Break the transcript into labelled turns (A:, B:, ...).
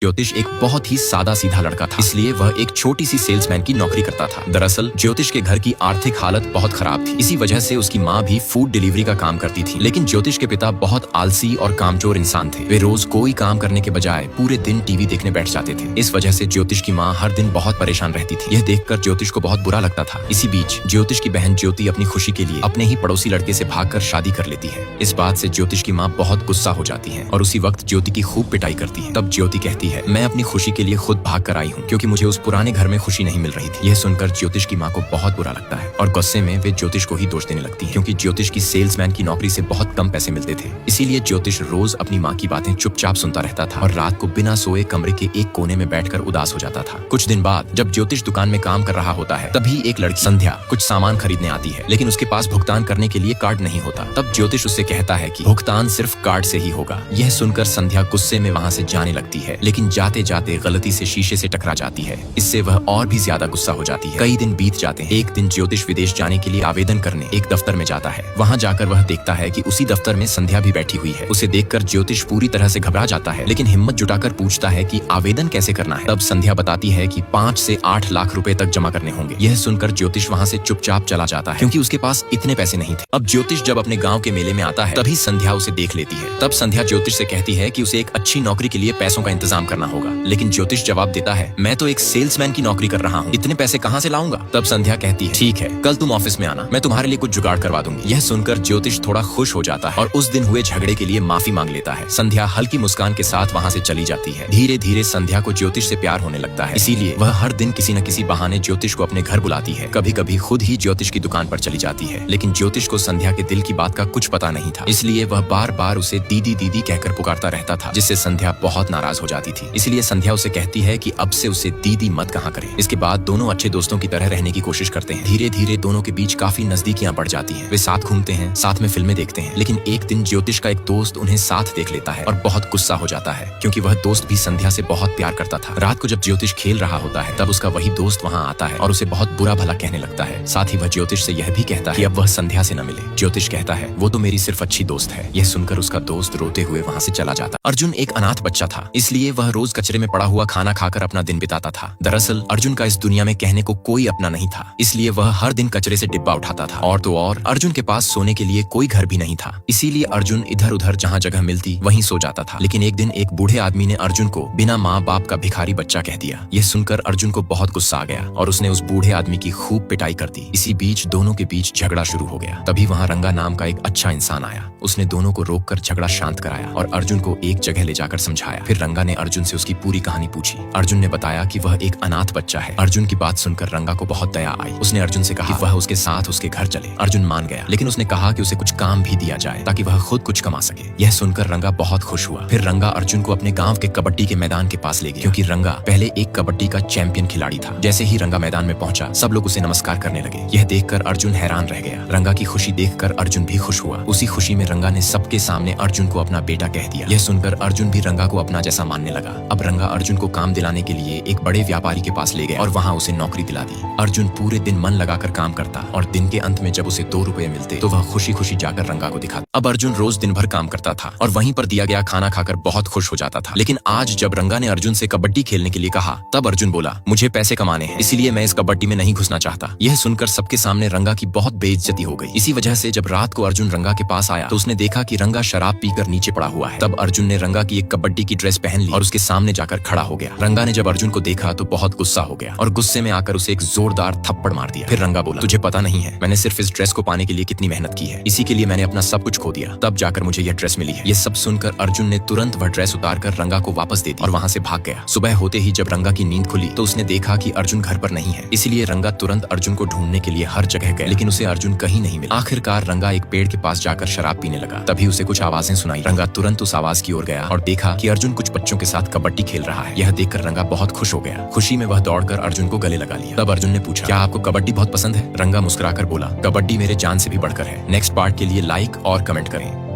A: ज्योतिष एक बहुत ही सादा सीधा लड़का था, इसलिए वह एक छोटी सी सेल्समैन की नौकरी करता था। दरअसल ज्योतिष के घर की आर्थिक हालत बहुत खराब थी, इसी वजह से उसकी माँ भी फूड डिलीवरी का काम करती थी। लेकिन ज्योतिष के पिता बहुत आलसी और कामचोर इंसान थे। वे रोज कोई काम करने के बजाय पूरे दिन टीवी देखने बैठ जाते थे। इस वजह से ज्योतिष की माँ हर दिन बहुत परेशान रहती थी। यह देखकर ज्योतिष को बहुत बुरा लगता था। इसी बीच ज्योतिष की बहन ज्योति अपनी खुशी के लिए अपने ही पड़ोसी लड़के से भागकर शादी कर लेती है। इस बात से ज्योतिष की माँ बहुत गुस्सा हो जाती है और उसी वक्त ज्योति की खूब पिटाई करती है। तब ज्योति कहती है, मैं अपनी खुशी के लिए खुद भाग कर आई हूँ क्योंकि मुझे उस पुराने घर में खुशी नहीं मिल रही थी। यह सुनकर ज्योतिष की माँ को बहुत बुरा लगता है और गुस्से में वे ज्योतिष को ही दोष देने लगती है क्योंकि ज्योतिष की सेल्समैन की नौकरी से बहुत कम पैसे मिलते थे। इसीलिए ज्योतिष रोज अपनी माँ की बातें चुपचाप सुनता रहता था और रात को बिना सोए कमरे के एक कोने में बैठकर उदास हो जाता था। कुछ दिन बाद जब ज्योतिष दुकान में काम कर रहा होता है, तभी एक लड़की संध्या कुछ सामान खरीदने आती है, लेकिन उसके पास भुगतान करने के लिए कार्ड नहीं होता। तब ज्योतिष उससे कहता है कि भुगतान सिर्फ कार्ड से ही होगा। यह सुनकर संध्या गुस्से में वहाँ से जाने लगती है, लेकिन जाते जाते गलती से शीशे से टकरा जाती है। इससे वह और भी ज्यादा गुस्सा हो जाती है। कई दिन बीत जाते हैं। एक दिन ज्योतिष विदेश जाने के लिए आवेदन करने एक दफ्तर में जाता है। वहाँ जाकर वह देखता है कि उसी दफ्तर में संध्या भी बैठी हुई है। उसे देखकर ज्योतिष पूरी तरह से घबरा जाता है, लेकिन हिम्मत जुटाकर पूछता है कि आवेदन कैसे करना है। तब संध्या बताती है कि 5 से 8 लाख रुपए तक जमा करने होंगे। यह सुनकर ज्योतिष वहाँ से चुपचाप चला जाता है क्योंकि उसके पास इतने पैसे नहीं थे। अब ज्योतिष जब अपने गाँव के मेले में आता है, तभी संध्या उसे देख लेती है। तब संध्या ज्योतिष से कहती है कि उसे एक अच्छी नौकरी के लिए पैसों का इंतजाम करना होगा, लेकिन ज्योतिष जवाब देता है, मैं तो एक सेल्समैन की नौकरी कर रहा हूँ, इतने पैसे कहाँ से लाऊंगा। तब संध्या कहती है, ठीक है, कल तुम ऑफिस में आना, मैं तुम्हारे लिए कुछ जुगाड़ करवा दूंगी। यह सुनकर ज्योतिष थोड़ा खुश हो जाता है और उस दिन हुए झगड़े के लिए माफी मांग लेता है। संध्या हल्की मुस्कान के साथ वहाँ से चली जाती है। धीरे धीरे संध्या को ज्योतिष से प्यार होने लगता है, इसीलिए वह हर दिन किसी न किसी बहाने ज्योतिष को अपने घर बुलाती है। कभी कभी खुद ही ज्योतिष की दुकान पर चली जाती है, लेकिन ज्योतिष को संध्या के दिल की बात का कुछ पता नहीं था, इसलिए वह बार बार उसे दीदी दीदी कहकर पुकारता रहता था, जिससे संध्या बहुत नाराज हो जाती थी। इसलिए संध्या उसे कहती है कि अब से उसे दीदी मत कहा करें। इसके बाद दोनों अच्छे दोस्तों की तरह रहने की कोशिश करते हैं। धीरे धीरे दोनों के बीच काफी नजदीकियां बढ़ जाती हैं। वे साथ घूमते हैं, साथ में फिल्में देखते हैं। लेकिन एक दिन ज्योतिष का एक दोस्त उन्हें साथ देख लेता है और बहुत गुस्सा हो जाता है क्योंकि वह दोस्त भी संध्या से बहुत प्यार करता था। रात को जब ज्योतिष खेल रहा होता है, तब उसका वही दोस्त वहाँ आता है और उसे बहुत बुरा भला कहने लगता है। साथ ही वह ज्योतिष से यह भी कहता है कि अब वह संध्या से न मिले। ज्योतिष कहता है, वो तो मेरी सिर्फ अच्छी दोस्त है। यह सुनकर उसका दोस्त रोते हुए वहाँ से चला जाता। अर्जुन एक अनाथ बच्चा था, इसलिए वह रोज कचरे में पड़ा हुआ खाना खाकर अपना दिन बिताता था। दरअसल अर्जुन का इस दुनिया में कहने को कोई अपना नहीं था, इसलिए वह हर दिन कचरे से डिब्बा उठाता था। और तो और अर्जुन के पास सोने के लिए कोई घर भी नहीं था, इसीलिए अर्जुन इधर उधर जहाँ जगह मिलती वहीं सो जाता था। लेकिन एक दिन एक बूढ़े आदमी ने अर्जुन को बिना माँ बाप का भिखारी बच्चा कह दिया। यह सुनकर अर्जुन को बहुत गुस्सा आ गया और उसने उस बूढ़े आदमी की खूब पिटाई कर दी। इसी बीच दोनों के बीच झगड़ा शुरू हो गया। तभी वहाँ रंगा नाम का एक अच्छा इंसान आया। उसने दोनों को रोककर झगड़ा शांत कराया और अर्जुन को एक जगह ले जाकर समझाया। फिर रंगा ने अर्जुन से उसकी पूरी कहानी पूछी। अर्जुन ने बताया कि वह एक अनाथ बच्चा है। अर्जुन की बात सुनकर रंगा को बहुत दया आई। उसने अर्जुन से कहा कि वह उसके साथ उसके घर चले। अर्जुन मान गया, लेकिन उसने कहा कि उसे कुछ काम भी दिया जाए ताकि वह खुद कुछ कमा सके। यह सुनकर रंगा बहुत खुश हुआ। फिर रंगा अर्जुन को अपने गांव के कबड्डी के मैदान के पास ले गया क्योंकि रंगा पहले एक कबड्डी का चैंपियन खिलाड़ी था। जैसे ही रंगा मैदान में पहुंचा, सब लोग उसे नमस्कार करने लगे। यह देखकर अर्जुन हैरान रह गया। रंगा की खुशी देखकर अर्जुन भी खुश हुआ। उसी खुशी में रंगा ने सबके सामने अर्जुन को अपना बेटा कह दिया। यह सुनकर अर्जुन भी रंगा को अपना जैसा मानने लगा। अब रंगा अर्जुन को काम दिलाने के लिए एक बड़े व्यापारी के पास ले गया और वहाँ उसे नौकरी दिला दी। अर्जुन पूरे दिन मन लगाकर काम करता और दिन के अंत में जब उसे 2 रुपए मिलते तो वह खुशी खुशी जाकर रंगा को दिखाता। अब अर्जुन रोज दिन भर काम करता था और वहीं पर दिया गया खाना खाकर बहुत खुश हो जाता था। लेकिन आज जब रंगा ने अर्जुन से कबड्डी खेलने के लिए कहा, तब अर्जुन बोला, मुझे पैसे कमाने हैं, इसलिए मैं इस कबड्डी में नहीं घुसना चाहता। यह सुनकर सबके सामने रंगा की बहुत बेइज्जती हो गई। इसी वजह से जब रात को अर्जुन रंगा के पास आया तो उसने देखा कि रंगा शराब पीकर नीचे पड़ा हुआ है। तब अर्जुन ने रंगा की एक कबड्डी की ड्रेस पहन ली और उसके सामने जाकर खड़ा हो गया। रंगा ने जब अर्जुन को देखा तो बहुत गुस्सा हो गया और गुस्से में आकर उसे एक जोरदार थप्पड़ मार दिया। फिर रंगा बोला, तुझे पता नहीं है मैंने सिर्फ इस ड्रेस को पाने के लिए कितनी मेहनत की है, इसी के लिए मैंने अपना सब कुछ खो दिया, तब जाकर मुझे यह ड्रेस मिली है। ये सब सुनकर अर्जुन ने तुरंत वह ड्रेस उतारकर रंगा को वापस दे दी और वहाँ से भाग गया। सुबह होते ही जब रंगा की नींद खुली तो उसने देखा कि अर्जुन घर पर नहीं है, इसलिए रंगा तुरंत अर्जुन को ढूंढने के लिए हर जगह गया, लेकिन उसे अर्जुन कहीं नहीं मिला। आखिरकार रंगा एक पेड़ के पास जाकर शराब पीने लगा। तभी उसे कुछ आवाजें सुनाई। रंगा तुरंत उस आवाज की ओर गया और देखा कि अर्जुन कुछ बच्चों के साथ कबड्डी खेल रहा है। यह देखकर रंगा बहुत खुश हो गया। खुशी में वह दौड़कर अर्जुन को गले लगा लिया। तब अर्जुन ने पूछा, क्या आपको कबड्डी बहुत पसंद है? रंगा मुस्कुराकर बोला, कबड्डी मेरे जान से भी बढ़कर है। नेक्स्ट पार्ट के लिए लाइक और कमेंट करें।